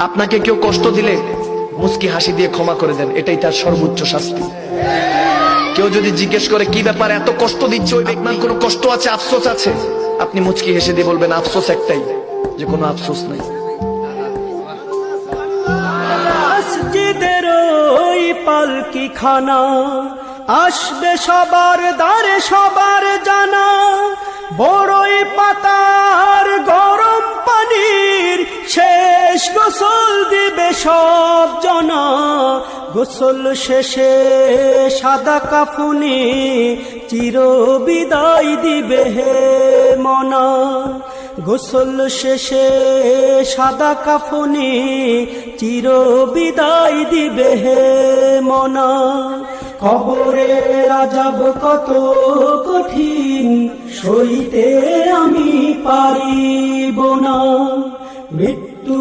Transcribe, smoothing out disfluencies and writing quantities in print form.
আপনাকে কেউ কষ্ট দিলে মুস্কি হাসি দিয়ে ক্ষমা করে দেন, এটাই তার সর্বোচ্চ শাস্তি। কেউ যদি জিজ্ঞেস করে কি ব্যাপার এত কষ্ট দিচ্ছ, ওই আপনার কোনো কষ্ট আছে, আফসোস আছে, আপনি মুচকি হেসে দিয়ে বলবেন আফসোস একটাই, যে কোনো আফসোস নাই। মসজিদের ওই পালকি খানা আসবে সবার দ্বারে, সবার জানা। বড়ই পাতার গরম পানির শেষ গোসল দিবে সব জনা। গোসল শেষে সাদা কাফুনি চির বিদায় দিবে হে মনা। গোসল শেষে সাদা কাফুনি চির বিদায় দিবে হে মনা। কবরের আযাব কত কঠিন সইতে আমি পারিব না। মৃত্যু